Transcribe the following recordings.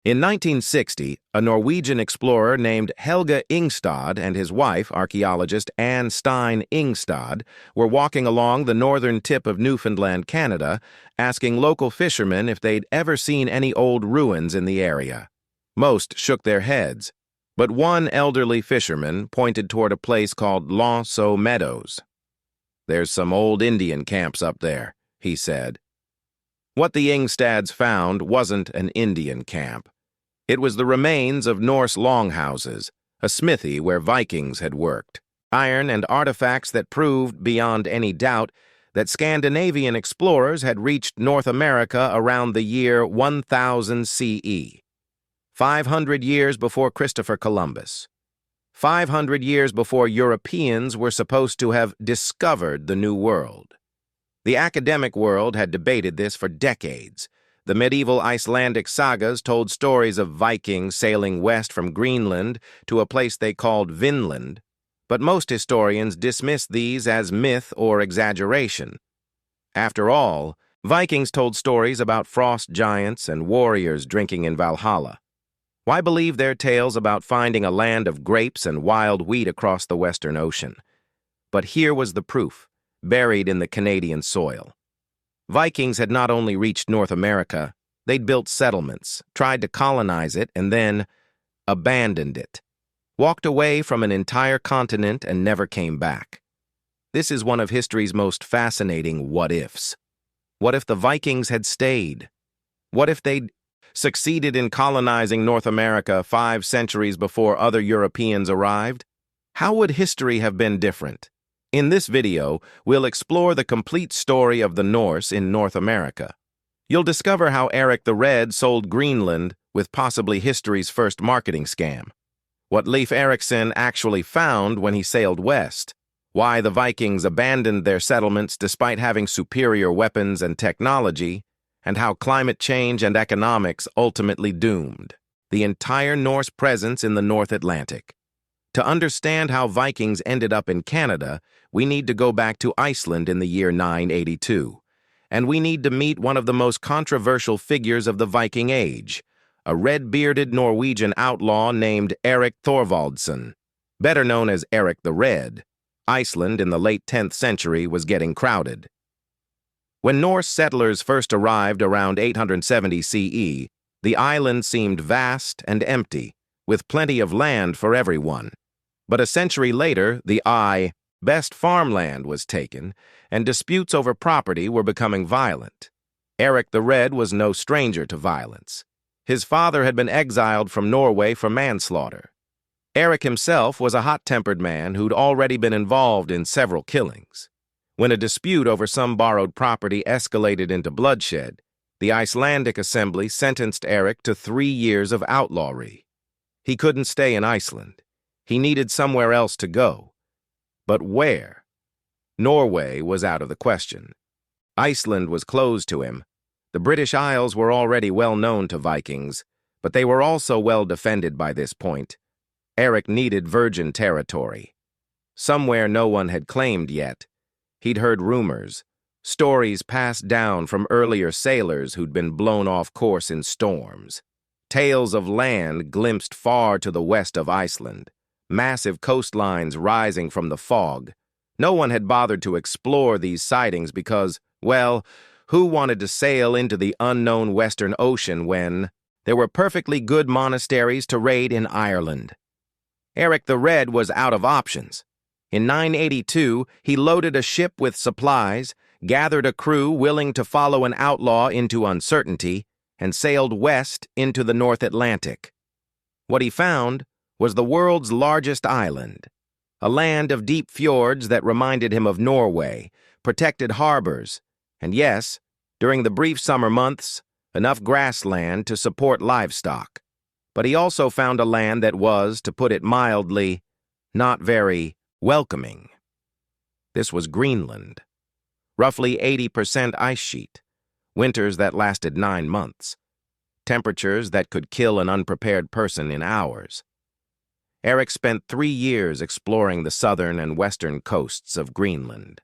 In 1960, a Norwegian explorer named Helge Ingstad and his wife, archaeologist Anne Stein Ingstad, were walking along the northern tip of Newfoundland, Canada, asking local fishermen if they'd ever seen any old ruins in the area. Most shook their heads, but one elderly fisherman pointed toward a place called Meadows. "There's some old Indian camps up there," he said. What the Ingstads found wasn't an Indian camp. It was the remains of Norse longhouses, a smithy where Vikings had worked, iron and artifacts that proved, beyond any doubt, that Scandinavian explorers had reached North America around the year 1000 CE, 500 years before Christopher Columbus, 500 years before Europeans were supposed to have discovered the New World. The academic world had debated this for decades. The medieval Icelandic sagas told stories of Vikings sailing west from Greenland to a place they called Vinland, but most historians dismissed these as myth or exaggeration. After all, Vikings told stories about frost giants and warriors drinking in Valhalla. Why believe their tales about finding a land of grapes and wild wheat across the Western Ocean? But here was the proof, buried in the Canadian soil. Vikings had not only reached North America, they'd built settlements, tried to colonize it, and then abandoned it. Walked away from an entire continent and never came back. This is one of history's most fascinating what-ifs. What if the Vikings had stayed? What if they'd succeeded in colonizing North America 5 centuries before other Europeans arrived? How would history have been different? In this video, we'll explore the complete story of the Norse in North America. You'll discover how Erik the Red sold Greenland with possibly history's first marketing scam, what Leif Eriksson actually found when he sailed west, why the Vikings abandoned their settlements despite having superior weapons and technology, and how climate change and economics ultimately doomed the entire Norse presence in the North Atlantic. To understand how Vikings ended up in Canada, we need to go back to Iceland in the year 982, and we need to meet one of the most controversial figures of the Viking Age, a red-bearded Norwegian outlaw named Erik Thorvaldsson, better known as Erik the Red. Iceland in the late 10th century was getting crowded. When Norse settlers first arrived around 870 CE, the island seemed vast and empty, with plenty of land for everyone. But a century later, the best farmland was taken, and disputes over property were becoming violent. Erik the Red was no stranger to violence. His father had been exiled from Norway for manslaughter. Erik himself was a hot-tempered man who'd already been involved in several killings. When a dispute over some borrowed property escalated into bloodshed, the Icelandic assembly sentenced Erik to 3 years of outlawry. He couldn't stay in Iceland. He needed somewhere else to go. But where? Norway was out of the question. Iceland was closed to him. The British Isles were already well known to Vikings, but they were also well defended by this point. Erik needed virgin territory. Somewhere no one had claimed yet. He'd heard rumors, stories passed down from earlier sailors who'd been blown off course in storms. Tales of land glimpsed far to the west of Iceland, massive coastlines rising from the fog. No one had bothered to explore these sightings because, well, who wanted to sail into the unknown Western Ocean when there were perfectly good monasteries to raid in Ireland? Erik the Red was out of options. In 982, he loaded a ship with supplies, gathered a crew willing to follow an outlaw into uncertainty, and sailed west into the North Atlantic. What he found was the world's largest island, a land of deep fjords that reminded him of Norway, protected harbors, and yes, during the brief summer months, enough grassland to support livestock. But he also found a land that was, to put it mildly, not very welcoming. This was Greenland. Roughly 80% ice sheet, winters that lasted 9 months, temperatures that could kill an unprepared person in hours. Erik spent 3 years exploring the southern and western coasts of Greenland.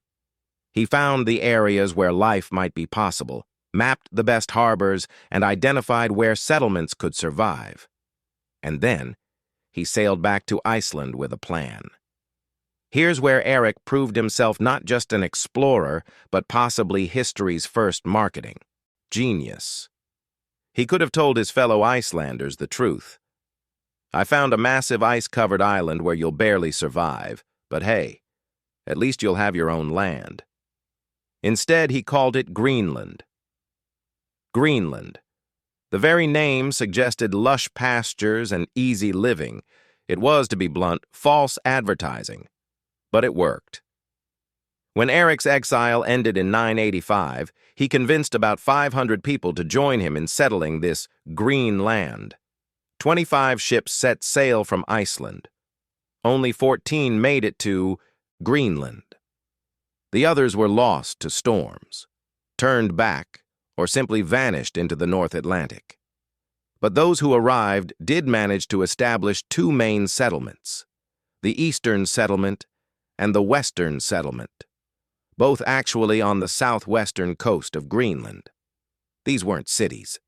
He found the areas where life might be possible, mapped the best harbors, and identified where settlements could survive. And then, he sailed back to Iceland with a plan. Here's where Erik proved himself not just an explorer, but possibly history's first marketing genius. He could have told his fellow Icelanders the truth. I found a massive ice-covered island where you'll barely survive, but hey, at least you'll have your own land. Instead, he called it Greenland. Greenland. The very name suggested lush pastures and easy living. It was, to be blunt, false advertising. But it worked. When Erik's exile ended in 985, he convinced about 500 people to join him in settling this green land. 25 ships set sail from Iceland. Only 14 made it to Greenland. The others were lost to storms, turned back, or simply vanished into the North Atlantic. But those who arrived did manage to establish two main settlements, the Eastern Settlement and the Western Settlement, both actually on the southwestern coast of Greenland. These weren't cities.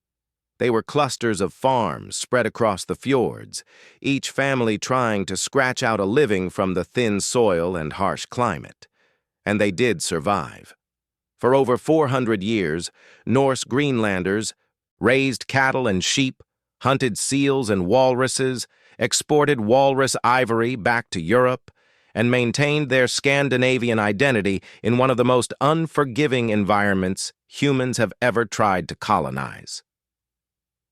They were clusters of farms spread across the fjords, each family trying to scratch out a living from the thin soil and harsh climate. And they did survive. For over 400 years, Norse Greenlanders raised cattle and sheep, hunted seals and walruses, exported walrus ivory back to Europe, and maintained their Scandinavian identity in one of the most unforgiving environments humans have ever tried to colonize.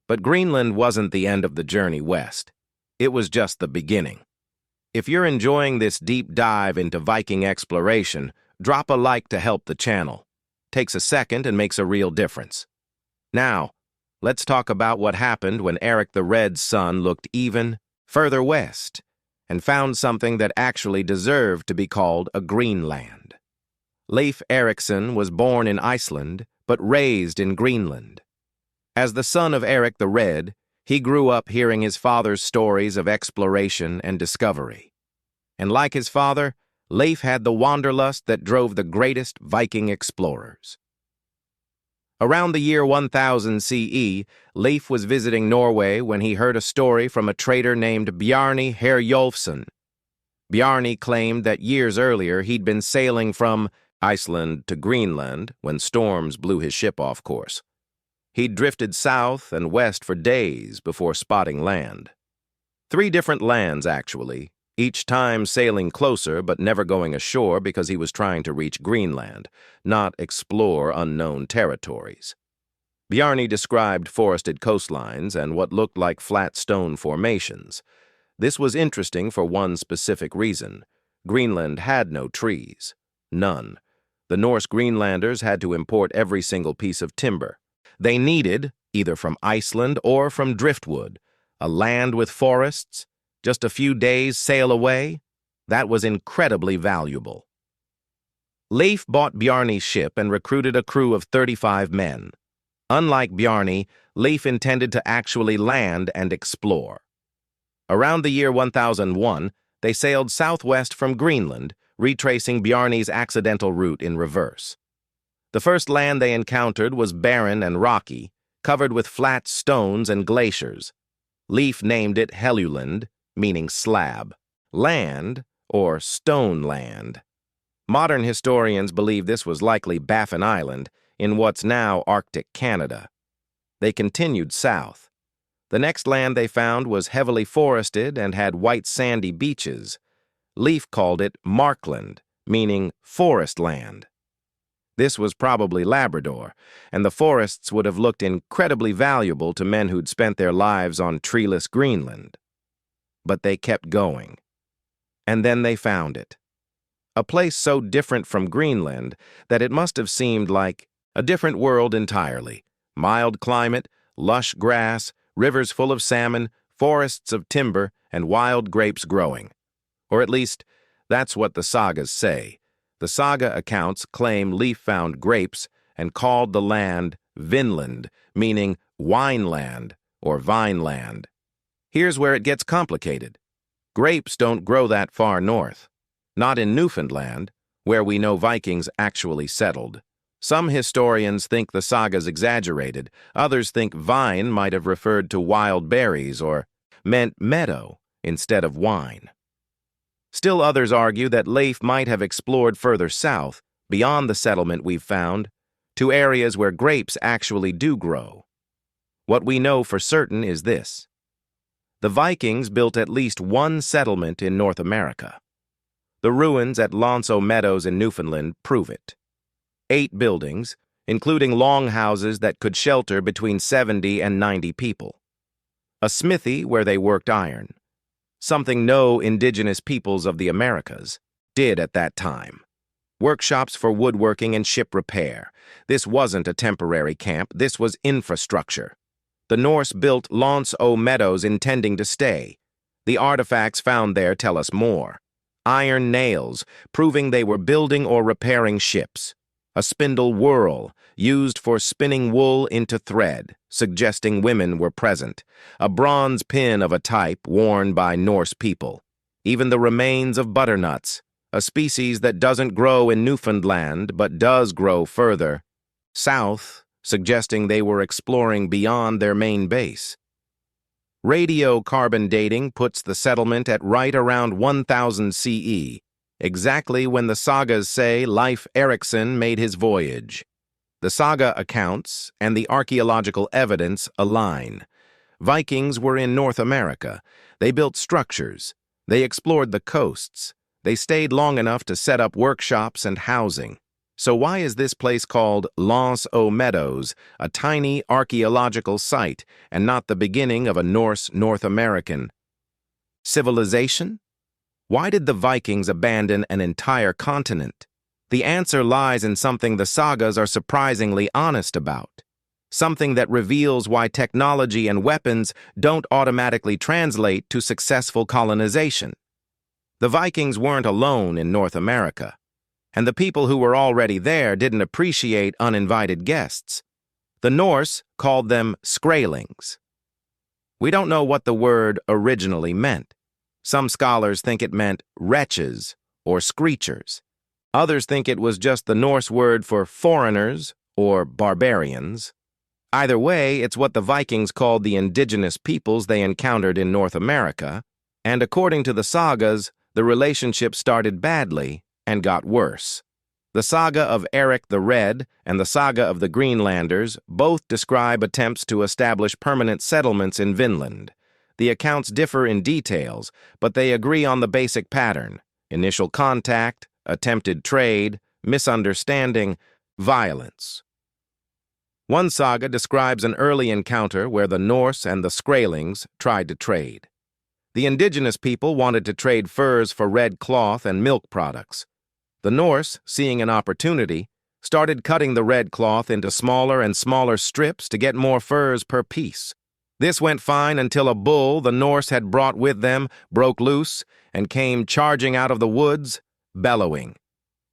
But Greenland wasn't the end of the journey west. It was just the beginning. If you're enjoying this deep dive into Viking exploration, drop a like to help the channel. Takes a second and makes a real difference. Now, let's talk about what happened when Erik the Red's son looked even further west and found something that actually deserved to be called a Greenland. Leif Eriksson was born in Iceland, but raised in Greenland. As the son of Erik the Red, he grew up hearing his father's stories of exploration and discovery. And like his father, Leif had the wanderlust that drove the greatest Viking explorers. Around the year 1000 CE, Leif was visiting Norway when he heard a story from a trader named Bjarni Herjolfsson. Bjarni claimed that years earlier he'd been sailing from Iceland to Greenland when storms blew his ship off course. He'd drifted south and west for days before spotting land. 3 different lands, actually, each time sailing closer but never going ashore because he was trying to reach Greenland, not explore unknown territories. Bjarni described forested coastlines and what looked like flat stone formations. This was interesting for one specific reason. Greenland had no trees. None. The Norse Greenlanders had to import every single piece of timber. They needed, either from Iceland or from driftwood, a land with forests, just a few days' sail away. That was incredibly valuable. Leif bought Bjarni's ship and recruited a crew of 35 men. Unlike Bjarni, Leif intended to actually land and explore. Around the year 1001, they sailed southwest from Greenland, retracing Bjarni's accidental route in reverse. The first land they encountered was barren and rocky, covered with flat stones and glaciers. Leif named it Helluland, meaning slab, land, or stone land. Modern historians believe this was likely Baffin Island in what's now Arctic Canada. They continued south. The next land they found was heavily forested and had white sandy beaches. Leif called it Markland, meaning forest land. This was probably Labrador, and the forests would have looked incredibly valuable to men who'd spent their lives on treeless Greenland. But they kept going. And then they found it. A place so different from Greenland that it must have seemed like a different world entirely. Mild climate, lush grass, rivers full of salmon, forests of timber, and wild grapes growing. Or at least, that's what the sagas say. The saga accounts claim Leif found grapes and called the land Vinland, meaning wineland or vineland. Here's where it gets complicated. Grapes don't grow that far north. Not in Newfoundland, where we know Vikings actually settled. Some historians think the saga's exaggerated, others think vine might have referred to wild berries or meant meadow instead of wine. Still others argue that Leif might have explored further south, beyond the settlement we've found, to areas where grapes actually do grow. What we know for certain is this. The Vikings built at least one settlement in North America. The ruins at Meadows in Newfoundland prove it. 8 buildings, including longhouses that could shelter between 70 and 90 people. A smithy where they worked iron, something no indigenous peoples of the Americas did at that time. Workshops for woodworking and ship repair. This wasn't a temporary camp, this was infrastructure. The Norse built Meadows intending to stay. The artifacts found there tell us more. Iron nails, proving they were building or repairing ships. A spindle whorl, used for spinning wool into thread, suggesting women were present. A bronze pin of a type worn by Norse people. Even the remains of butternuts, a species that doesn't grow in Newfoundland but does grow further south, suggesting they were exploring beyond their main base. Radiocarbon dating puts the settlement at right around 1000 CE, exactly when the sagas say Leif Eriksson made his voyage. The saga accounts and the archaeological evidence align. Vikings were in North America. They built structures. They explored the coasts. They stayed long enough to set up workshops and housing. So why is this place called Meadows, a tiny archaeological site, and not the beginning of a Norse North American civilization? Why did the Vikings abandon an entire continent? The answer lies in something the sagas are surprisingly honest about. Something that reveals why technology and weapons don't automatically translate to successful colonization. The Vikings weren't alone in North America, and the people who were already there didn't appreciate uninvited guests. The Norse called them skrælings. We don't know what the word originally meant. Some scholars think it meant wretches or screechers. Others think it was just the Norse word for foreigners or barbarians. Either way, it's what the Vikings called the indigenous peoples they encountered in North America, and according to the sagas, the relationship started badly and got worse. The saga of Erik the Red and the saga of the Greenlanders both describe attempts to establish permanent settlements in Vinland. The accounts differ in details, but they agree on the basic pattern: initial contact, attempted trade, misunderstanding, violence. One saga describes an early encounter where the Norse and the skrælings tried to trade. The indigenous people wanted to trade furs for red cloth and milk products. The Norse, seeing an opportunity, started cutting the red cloth into smaller and smaller strips to get more furs per piece. This went fine until a bull the Norse had brought with them broke loose and came charging out of the woods, bellowing.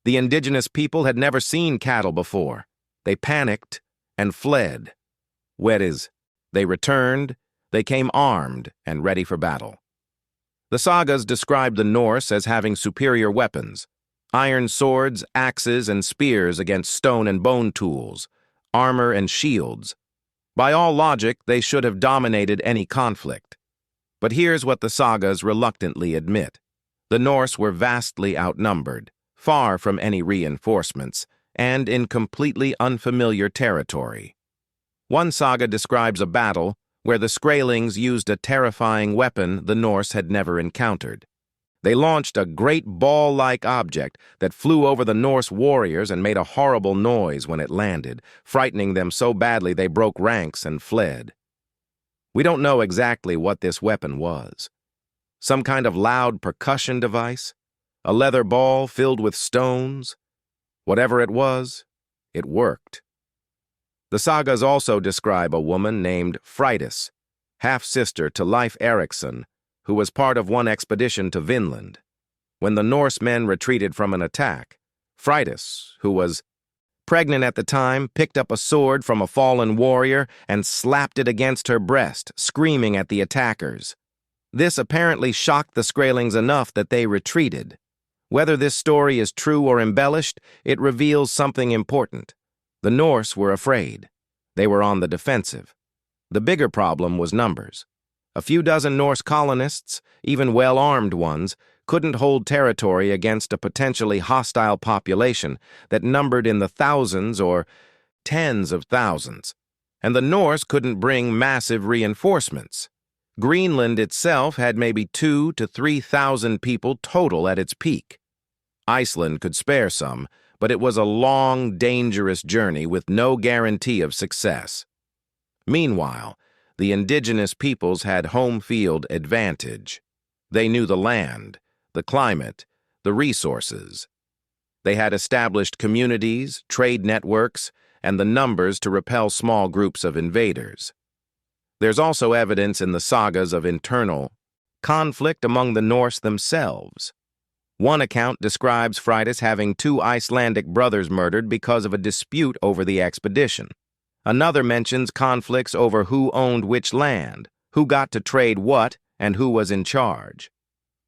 The indigenous people had never seen cattle before. They panicked and fled. They returned, they came armed and ready for battle. The sagas described the Norse as having superior weapons: iron swords, axes, and spears against stone and bone tools, armor and shields. By all logic, they should have dominated any conflict. But here's what the sagas reluctantly admit. The Norse were vastly outnumbered, far from any reinforcements, and in completely unfamiliar territory. One saga describes a battle where the skrælings used a terrifying weapon the Norse had never encountered. They launched a great ball-like object that flew over the Norse warriors and made a horrible noise when it landed, frightening them so badly they broke ranks and fled. We don't know exactly what this weapon was. Some kind of loud percussion device? A leather ball filled with stones? Whatever it was, it worked. The sagas also describe a woman named Freydis, half-sister to Leif Eriksson, who was part of one expedition to Vinland. When the Norsemen retreated from an attack, Freydis, who was pregnant at the time, picked up a sword from a fallen warrior and slapped it against her breast, screaming at the attackers. This apparently shocked the skrælings enough that they retreated. Whether this story is true or embellished, it reveals something important. The Norse were afraid. They were on the defensive. The bigger problem was numbers. A few dozen Norse colonists, even well-armed ones, couldn't hold territory against a potentially hostile population that numbered in the thousands or tens of thousands. And the Norse couldn't bring massive reinforcements. Greenland itself had maybe 2,000 to 3,000 people total at its peak. Iceland could spare some, but it was a long, dangerous journey with no guarantee of success. Meanwhile, the indigenous peoples had home field advantage. They knew the land, the climate, the resources. They had established communities, trade networks, and the numbers to repel small groups of invaders. There's also evidence in the sagas of internal conflict among the Norse themselves. One account describes Freydis having 2 Icelandic brothers murdered because of a dispute over the expedition. Another mentions conflicts over who owned which land, who got to trade what, and who was in charge.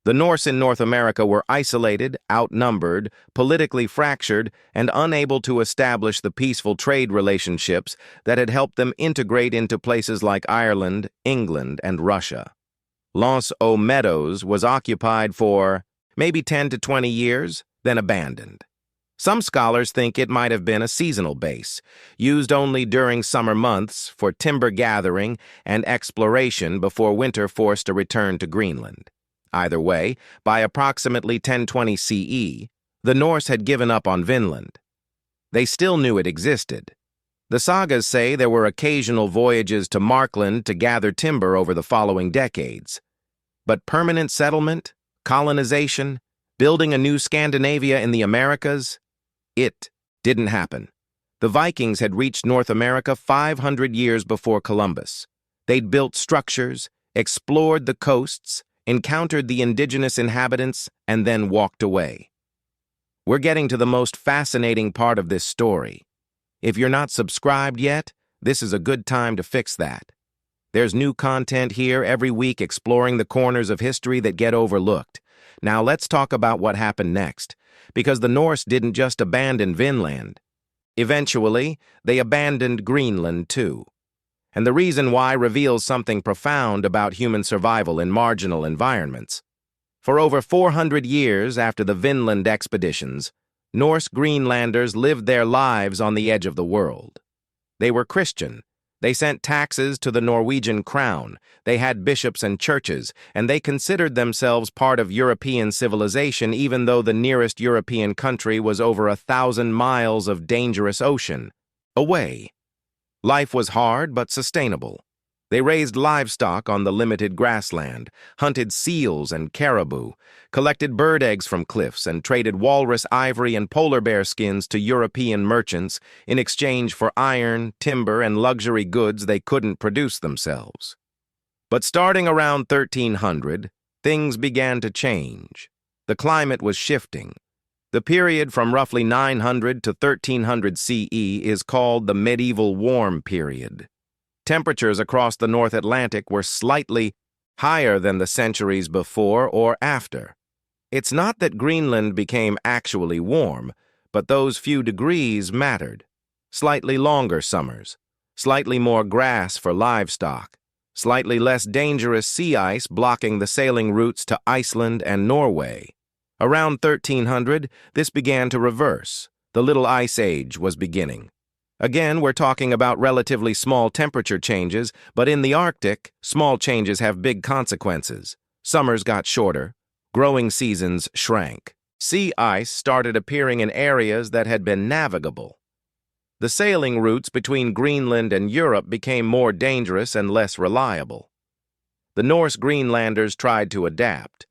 The Norse in North America were isolated, outnumbered, politically fractured, and unable to establish the peaceful trade relationships that had helped them integrate into places like Ireland, England, and Russia. L'Anse aux Meadows was occupied for maybe 10 to 20 years, then abandoned. Some scholars think it might have been a seasonal base, used only during summer months for timber gathering and exploration before winter forced a return to Greenland. Either way, by approximately 1020 CE, the Norse had given up on Vinland. They still knew it existed. The sagas say there were occasional voyages to Markland to gather timber over the following decades. But permanent settlement, colonization, building a new Scandinavia in the Americas, it didn't happen. The Vikings had reached North America 500 years before Columbus. They'd built structures, explored the coasts, encountered the indigenous inhabitants, and then walked away. We're getting to the most fascinating part of this story. If you're not subscribed yet, this is a good time to fix that. There's new content here every week exploring the corners of history that get overlooked. Now let's talk about what happened next, because the Norse didn't just abandon Vinland. Eventually, they abandoned Greenland too. And the reason why reveals something profound about human survival in marginal environments. For over 400 years after the Vinland expeditions, Norse Greenlanders lived their lives on the edge of the world. They were Christian. They sent taxes to the Norwegian crown, they had bishops and churches, and they considered themselves part of European civilization even though the nearest European country was over 1,000 miles of dangerous ocean away. Life was hard but sustainable. They raised livestock on the limited grassland, hunted seals and caribou, collected bird eggs from cliffs, and traded walrus ivory and polar bear skins to European merchants in exchange for iron, timber, and luxury goods they couldn't produce themselves. But starting around 1300, things began to change. The climate was shifting. The period from roughly 900 to 1300 CE is called the medieval warm period. Temperatures across the North Atlantic were slightly higher than the centuries before or after. It's not that Greenland became actually warm, but those few degrees mattered. Slightly longer summers, slightly more grass for livestock, slightly less dangerous sea ice blocking the sailing routes to Iceland and Norway. Around 1300, this began to reverse. The Little Ice Age was beginning. Again, we're talking about relatively small temperature changes, but in the Arctic, small changes have big consequences. Summers got shorter, growing seasons shrank. Sea ice started appearing in areas that had been navigable. The sailing routes between Greenland and Europe became more dangerous and less reliable. The Norse Greenlanders tried to adapt.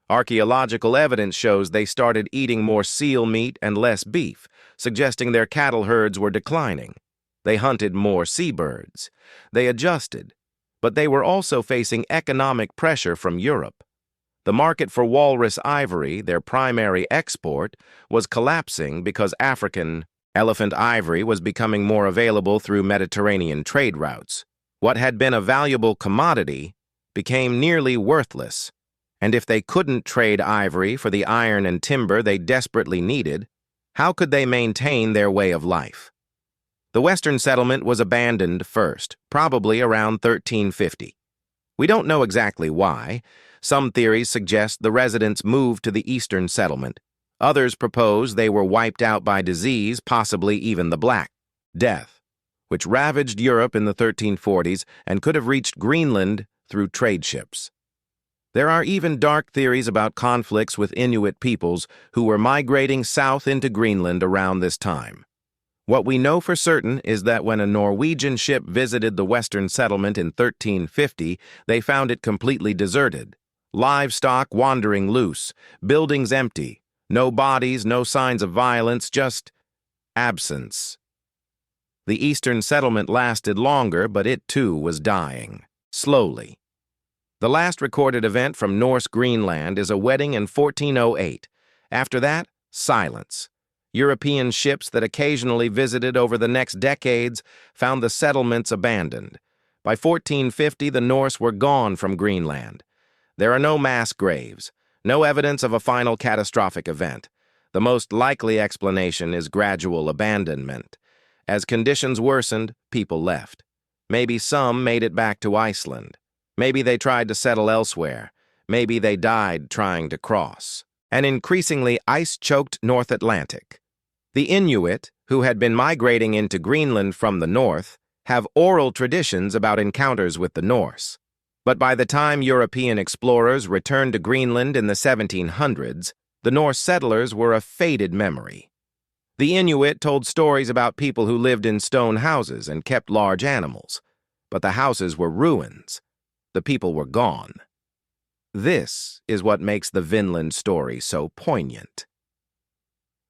Archaeological evidence shows they started eating more seal meat and less beef, suggesting their cattle herds were declining. They hunted more seabirds. They adjusted, but they were also facing economic pressure from Europe. The market for walrus ivory, their primary export, was collapsing because African elephant ivory was becoming more available through Mediterranean trade routes. What had been a valuable commodity became nearly worthless, and if they couldn't trade ivory for the iron and timber they desperately needed, how could they maintain their way of life? The western settlement was abandoned first, probably around 1350. We don't know exactly why. Some theories suggest the residents moved to the eastern settlement. Others propose they were wiped out by disease, possibly even the Black Death, which ravaged Europe in the 1340s and could have reached Greenland through trade ships. There are even dark theories about conflicts with Inuit peoples who were migrating south into Greenland around this time. What we know for certain is that when a Norwegian ship visited the western settlement in 1350, they found it completely deserted. Livestock wandering loose, buildings empty, no bodies, no signs of violence, just absence. The eastern settlement lasted longer, but it too was dying, slowly. The last recorded event from Norse Greenland is a wedding in 1408. After that, silence. European ships that occasionally visited over the next decades found the settlements abandoned. By 1450, the Norse were gone from Greenland. There are no mass graves, no evidence of a final catastrophic event. The most likely explanation is gradual abandonment. As conditions worsened, people left. Maybe some made it back to Iceland. Maybe they tried to settle elsewhere. Maybe they died trying to cross. An increasingly ice-choked North Atlantic. The Inuit, who had been migrating into Greenland from the north, have oral traditions about encounters with the Norse. But by the time European explorers returned to Greenland in the 1700s, the Norse settlers were a faded memory. The Inuit told stories about people who lived in stone houses and kept large animals. But the houses were ruins. The people were gone. This is what makes the Vinland story so poignant.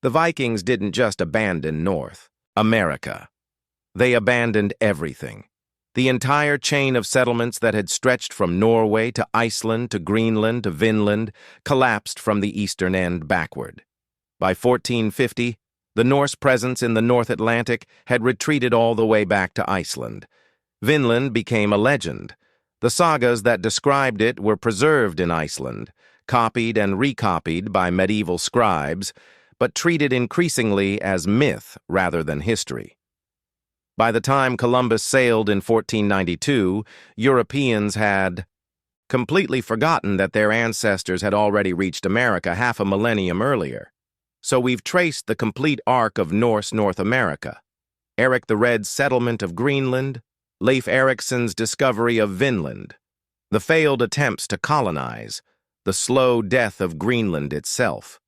The Vikings didn't just abandon North America. They abandoned everything. The entire chain of settlements that had stretched from Norway to Iceland to Greenland to Vinland collapsed from the eastern end backward. By 1450, the Norse presence in the North Atlantic had retreated all the way back to Iceland. Vinland became a legend. The sagas that described it were preserved in Iceland, copied and recopied by medieval scribes, but treated increasingly as myth rather than history. By the time Columbus sailed in 1492, Europeans had completely forgotten that their ancestors had already reached America half a millennium earlier. So we've traced the complete arc of Norse North America. Erik the Red's settlement of Greenland, Leif Eriksson's discovery of Vinland, the failed attempts to colonize, the slow death of Greenland itself.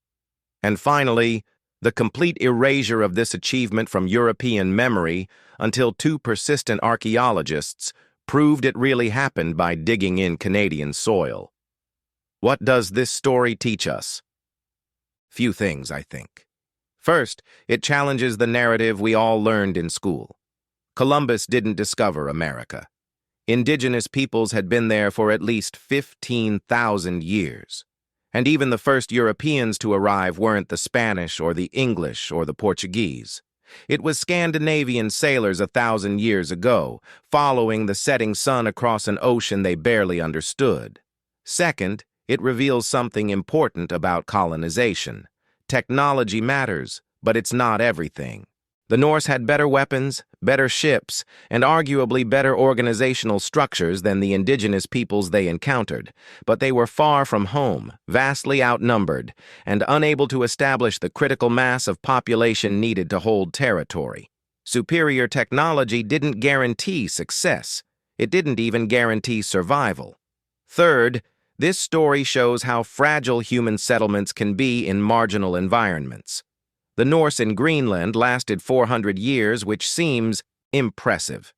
And finally, the complete erasure of this achievement from European memory until two persistent archaeologists proved it really happened by digging in Canadian soil. What does this story teach us? Few things, I think. First, it challenges the narrative we all learned in school. Columbus didn't discover America. Indigenous peoples had been there for at least 15,000 years. And even the first Europeans to arrive weren't the Spanish or the English or the Portuguese. It was Scandinavian sailors 1,000 years ago, following the setting sun across an ocean they barely understood. Second, it reveals something important about colonization. Technology matters, but it's not everything. The Norse had better weapons, better ships, and arguably better organizational structures than the indigenous peoples they encountered, but they were far from home, vastly outnumbered, and unable to establish the critical mass of population needed to hold territory. Superior technology didn't guarantee success. It didn't even guarantee survival. Third, this story shows how fragile human settlements can be in marginal environments. The Norse in Greenland lasted 400 years, which seems impressive.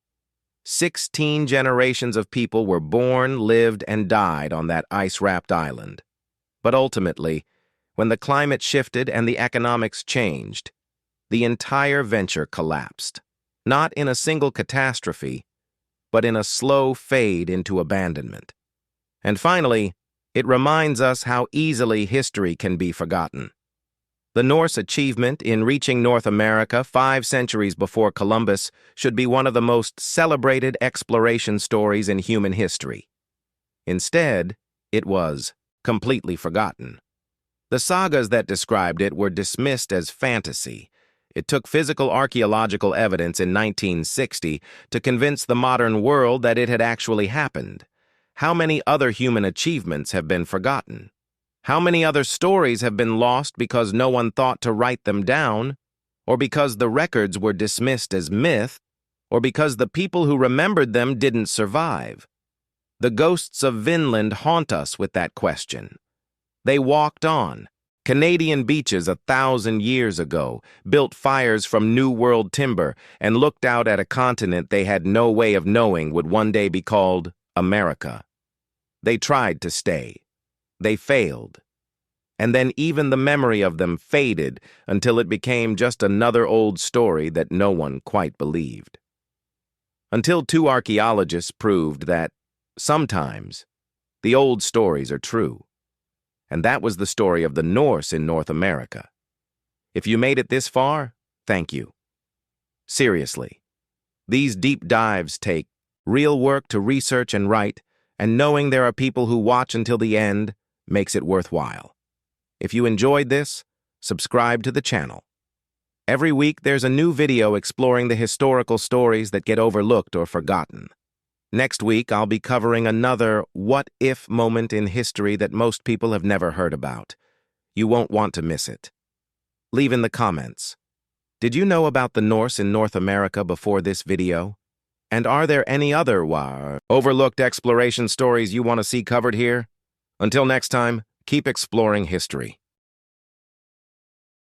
16 generations of people were born, lived, and died on that ice-wrapped island. But ultimately, when the climate shifted and the economics changed, the entire venture collapsed. Not in a single catastrophe, but in a slow fade into abandonment. And finally, it reminds us how easily history can be forgotten. The Norse achievement in reaching North America 5 centuries before Columbus should be one of the most celebrated exploration stories in human history. Instead, it was completely forgotten. The sagas that described it were dismissed as fantasy, It took physical archaeological evidence in 1960 to convince the modern world that it had actually happened. How many other human achievements have been forgotten? How many other stories have been lost because no one thought to write them down, or because the records were dismissed as myth, or because the people who remembered them didn't survive? The ghosts of Vinland haunt us with that question. They walked on Canadian beaches 1,000 years ago, built fires from New World timber, and looked out at a continent they had no way of knowing would one day be called America. They tried to stay. They failed. And then even the memory of them faded until it became just another old story that no one quite believed. Until two archaeologists proved that, sometimes, the old stories are true. And that was the story of the Norse in North America. If you made it this far, thank you. Seriously, these deep dives take real work to research and write, and knowing there are people who watch until the end makes it worthwhile. If you enjoyed this, subscribe to the channel. Every week there's a new video exploring the historical stories that get overlooked or forgotten. Next week, I'll be covering another what-if moment in history that most people have never heard about. You won't want to miss it. Leave in the comments. Did you know about the Norse in North America before this video? And are there any other overlooked exploration stories you want to see covered here? Until next time, keep exploring history.